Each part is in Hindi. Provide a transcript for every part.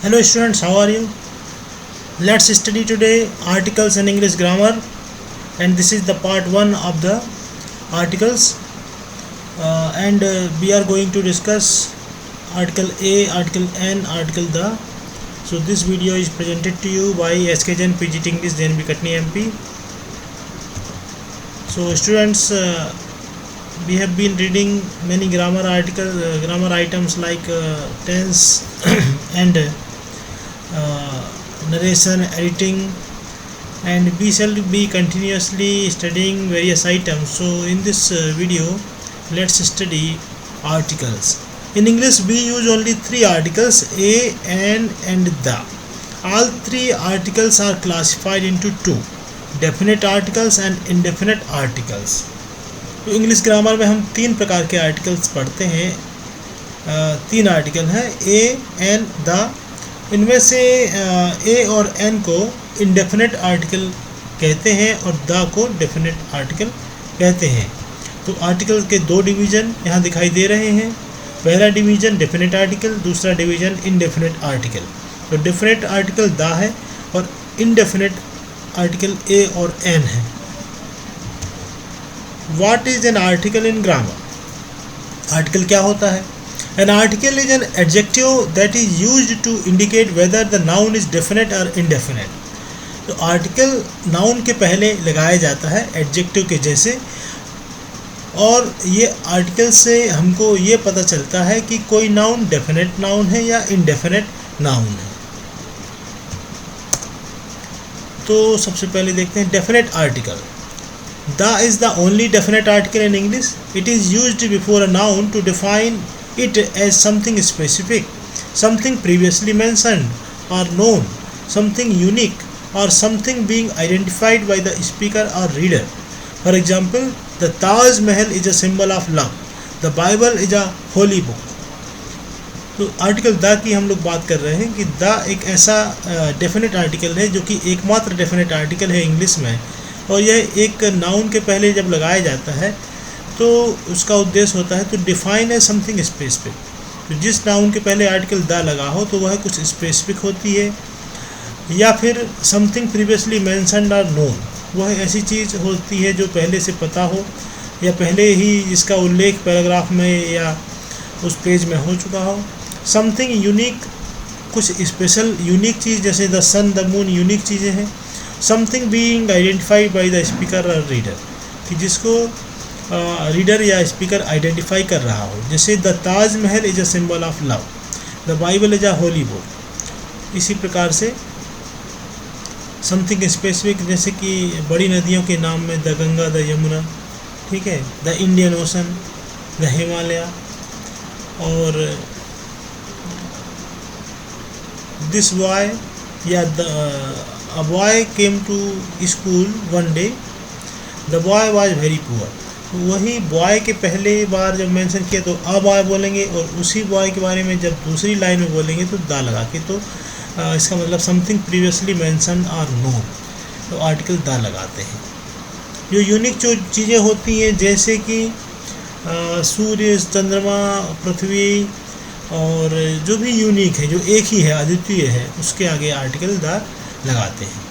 Hello students, how are you? Let's study today articles in English grammar, and this is the part 1 of the articles, and we are going to discuss article A, article N, article the. So this video is presented to you by SK Jain PGT English JNB Katni MP. So students, we have been reading many grammar items like tense and narration, editing, and we shall be continuously studying various items. So in this video, let's study articles. In English we use only 3 articles, a, an and the. All 3 articles are classified into 2, definite articles and indefinite articles. तो इंग्लिश ग्रामर में हम 3 प्रकार के आर्टिकल्स पढ़ते हैं. 3 आर्टिकल हैं, ए, एन, द. इनमें से ए और एन को इंडेफिनेट आर्टिकल कहते हैं और द को डेफिनेट आर्टिकल कहते हैं. तो आर्टिकल के 2 डिवीज़न यहाँ दिखाई दे रहे हैं. पहला डिवीज़न डेफिनेट आर्टिकल, दूसरा डिवीज़न इनडेफिनेट आर्टिकल. तो डेफिनेट आर्टिकल द है और इनडेफिनेट आर्टिकल ए और एन है. What is an article in grammar? Article क्या होता है? An article is an adjective that is used to indicate whether the noun is definite or indefinite. तो आर्टिकल नाउन के पहले लगाया जाता है एडजेक्टिव के जैसे, और ये आर्टिकल से हमको ये पता चलता है कि कोई नाउन डेफिनेट नाउन है या इनडेफिनेट नाउन है. तो सबसे पहले देखते हैं definite article. The is the only definite article in English. It is used before a noun to define it as something specific, something previously mentioned or known, something unique, or something being identified by the speaker or reader. For example, the Taj Mahal is a symbol of love. The Bible is a holy book. तो आर्टिकल द की हम लोग बात कर रहे हैं कि द एक ऐसा डेफिनेट आर्टिकल है जो कि एकमात्र डेफिनेट आर्टिकल है इंग्लिश में, और यह एक नाउन के पहले जब लगाया जाता है तो उसका उद्देश्य होता है तो डिफाइन है समथिंग स्पेसिफिक. तो जिस नाउन के पहले आर्टिकल द लगा हो तो वह कुछ स्पेसिफिक होती है, या फिर समथिंग प्रीवियसली मेंशन्ड और नोन, वह ऐसी चीज़ होती है जो पहले से पता हो या पहले ही जिसका उल्लेख पैराग्राफ में या उस पेज में हो चुका हो. समथिंग यूनिक, कुछ स्पेशल यूनिक चीज़, जैसे the sun, the moon unique चीज़ें हैं. Something being identified by the speaker और रीडर, कि जिसको रीडर या स्पीकर आइडेंटिफाई कर रहा हो. जैसे the Taj Mahal is a symbol of love, the Bible is a Holi book. इसी प्रकार से समथिंग स्पेसिफिक, जैसे कि बड़ी नदियों के नाम में द गंगा, द यमुना, ठीक है, the Indian ocean, the Himalaya. और दिस बॉय या a boy came to school one day, the boy was very poor. तो वही बॉय के पहले बार जब मेंशन किया तो अ बॉय बोलेंगे, और उसी बॉय के बारे में जब दूसरी लाइन में बोलेंगे तो दा लगा के. तो इसका मतलब समथिंग प्रीवियसली मेंशन और नोन, तो आर्टिकल दा लगाते हैं. जो यूनिक जो चीज़ें होती हैं जैसे कि सूर्य, चंद्रमा, पृथ्वी, और जो भी यूनिक है, जो एक ही है, अद्वितीय है, उसके आगे आर्टिकल दा लगाते हैं.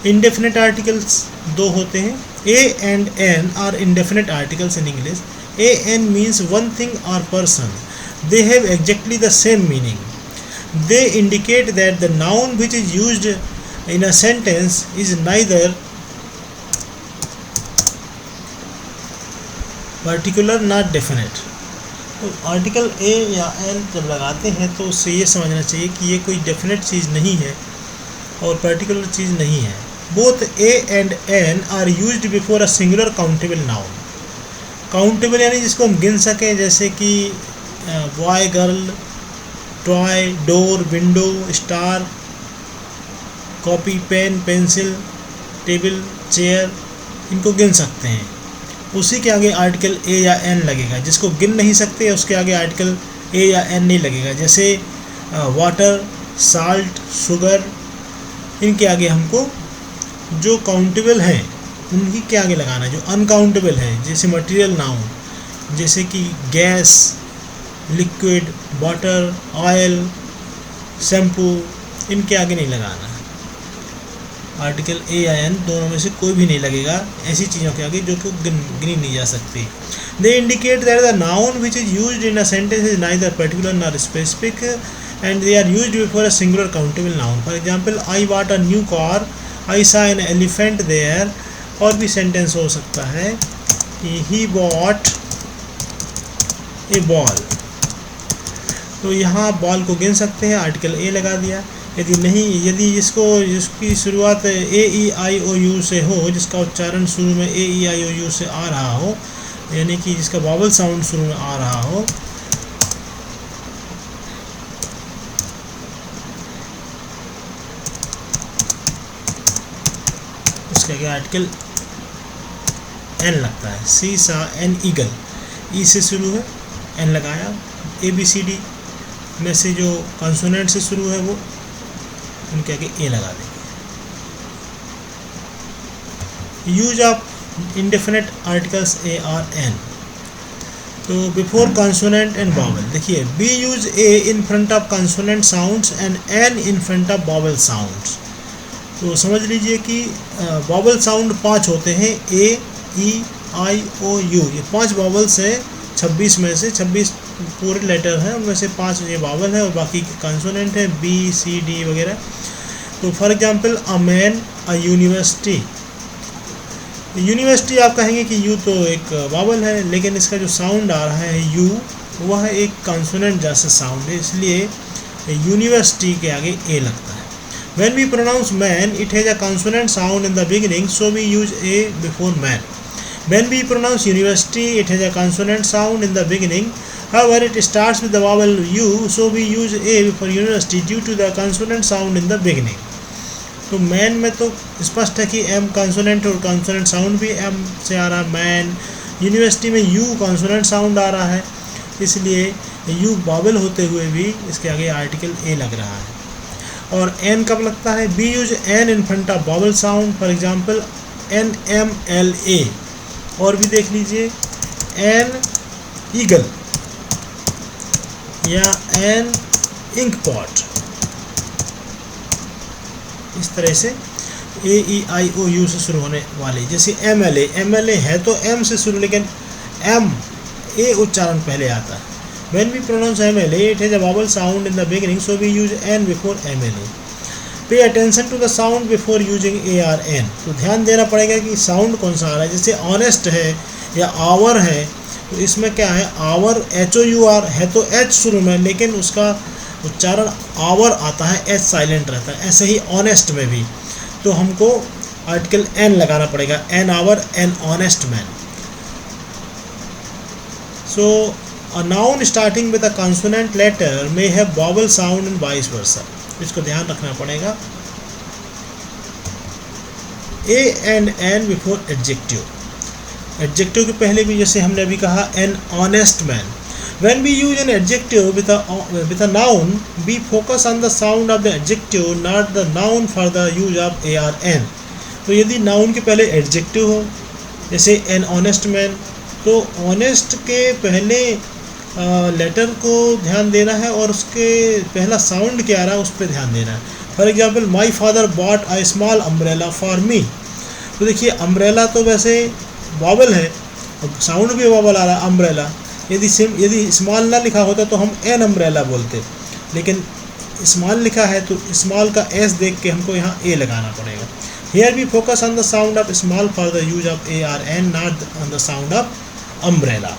इंडेफिनेट आर्टिकल्स 2 होते हैं. A and an are indefinite articles in English. A an means one thing और person. They have exactly the same meaning. They indicate that the noun which is used in a sentence is neither particular not definite. तो आर्टिकल ए या एन जब लगाते हैं तो उससे ये समझना चाहिए कि ये कोई डेफिनेट चीज़ नहीं है और पर्टिकुलर चीज़ नहीं है. Both a and an are used before a singular countable noun. Countable यानी जिसको हम गिन सकें, जैसे कि boy, girl, toy, door, window, star, copy, pen, pencil, table, chair, इनको गिन सकते हैं. उसी के आगे आर्टिकल ए या एन लगेगा. जिसको गिन नहीं सकते उसके आगे आर्टिकल ए या एन नहीं लगेगा. जैसे वाटर, साल्ट, शुगर, इनके आगे हमको जो काउंटेबल हैं उन्हीं के आगे लगाना है. जो अनकाउंटेबल है, जैसे मटेरियल नाउन, जैसे कि gas, liquid, water, oil, shampoo, इनके आगे नहीं लगाना है। आर्टिकल ए या एन दोनों में से कोई भी नहीं लगेगा ऐसी चीज़ों के आगे जो कि गिनी नहीं जा सकती। They indicate that the noun which is used in a sentence is neither particular nor specific and they are used before a singular countable noun. For example, I bought a new car, I saw an elephant there. और भी सेंटेंस हो सकता है कि ही बॉट ए बॉल। तो यहाँ बॉल को गिन सकते हैं, आर्टिकल ए लगा दिया। यदि नहीं, यदि जिसकी शुरुआत ए ई आई ओ यू से हो, जिसका उच्चारण शुरू में ए ई आई ओ यू से आ रहा हो, यानी कि जिसका वॉवल साउंड शुरू में आ रहा हो, उसके आगे आर्टिकल एन लगता है। सी सा एन ईगल, ई से शुरू है, एन लगाया। ए बी सी डी में से जो कॉन्सोनेंट से शुरू है वो उनके आगे ए लगा देंगे। Use of indefinite articles a or an. तो बिफोर कॉन्सोनेंट एंड वॉवल, देखिए we use a in front of consonant sounds and an in front of vowel sounds. तो समझ लीजिए कि वॉवल साउंड 5 होते हैं, ए ई आई ओ यू, ये 5 वॉवल्स हैं 26 में से। 26 पूरे लेटर हैं, उनमें से 5 ये वॉवल है और बाकी कॉन्सोनेंट है, बी सी डी वगैरह। तो for example, a man, a university. University आप कहेंगे कि यू तो एक वॉवल है, लेकिन इसका जो साउंड आ रहा है यू, वह एक कॉन्सोनेंट जैसा साउंड है, इसलिए यूनिवर्सिटी के आगे ए लगता है। When we pronounce man, it has a consonant sound in the beginning, so we use a before man. When we pronounce university, it has a consonant sound in the beginning. However, it starts with the vowel u, so we use a before university due to the consonant sound in the beginning. तो man में तो स्पष्ट है कि m consonant और consonant sound भी m से आ रहा है man। यूनिवर्सिटी में u consonant sound आ रहा है, इसलिए u vowel होते हुए भी इसके आगे आर्टिकल a लग रहा है। और n कब लगता है? We use n in front of vowel sound. For example, an M L A. और भी देख लीजिए, एन ईगल या एन इंक पॉट। इस तरह से ए ई आई ओ यू से शुरू होने वाले, जैसे एम एल ए है तो एम से शुरू, लेकिन एम ए उच्चारण पहले आता है। When we pronounce MLA, it has a vowel sound in the beginning, so we use N before MLA. Pay attention to the sound before using A or N. तो ध्यान देना पड़ेगा कि साउंड कौन सा आ रहा है। जैसे ऑनेस्ट है या आवर है, तो इसमें क्या है, आवर HOUR है तो H शुरू में, लेकिन उसका उच्चारण आवर आता है, H साइलेंट रहता है। ऐसे ही ऑनेस्ट में भी, तो हमको आर्टिकल N लगाना पड़ेगा, N hour, N honest man. So a noun starting with a consonant letter may have vowel sound and vice versa. इसको ध्यान रखना पड़ेगा। A and N before adjective. Adjective के पहले भी जैसे हमने अभी कहा, an honest man. When we use an adjective with a noun, we focus on the sound of the adjective, not the noun for the use of A or N. तो यदि noun के पहले adjective हो, जैसे an honest man, तो honest के पहले लेटर को ध्यान देना है और उसके पहला साउंड क्या आ रहा है उस पर ध्यान देना है। For example, my father bought a small umbrella for me. तो देखिए, अम्ब्रेला तो वैसे वॉवल है, साउंड भी वॉवल आ रहा है अम्ब्रेला। यदि स्मॉल ना लिखा होता तो हम एन अम्ब्रेला बोलते, लेकिन स्मॉल लिखा है तो स्मॉल का एस देख के हमको यहाँ ए लगाना पड़ेगा। Here we focus on the sound of small for the use of a or an, not on the sound of umbrella.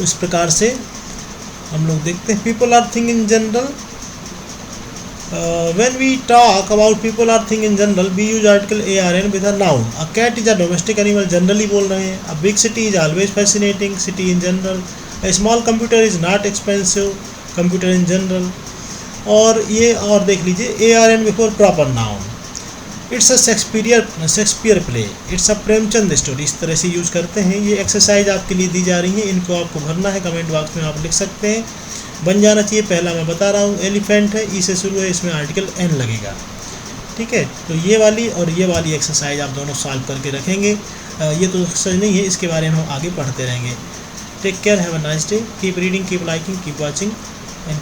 इस प्रकार से हम लोग देखते हैं। People or thing in general. When we talk about people or thing in general, we use article a or an with a noun. A cat is a domestic animal, generally बोल रहे हैं। A big city is always fascinating, city in general. A small computer is not expensive, computer in general. और ये और देख लीजिए, ए or an before proper noun. It's a Shakespeare play, it's a Premchand story. इस तरह से यूज़ करते हैं। ये एक्सरसाइज आपके लिए दी जा रही है, इनको आपको भरना है। कमेंट बॉक्स में आप लिख सकते हैं, बन जाना चाहिए। पहला मैं बता रहा हूँ, एलिफेंट है, ई से शुरू है, इसमें आर्टिकल एन लगेगा। ठीक है, तो ये वाली और ये वाली एक्सरसाइज आप दोनों सॉल्व करके रखेंगे। ये तो एक्सरसाइज नहीं है, इसके बारे में हम आगे पढ़ते रहेंगे। Take care, have a nice day, keep reading, keep liking, keep watching and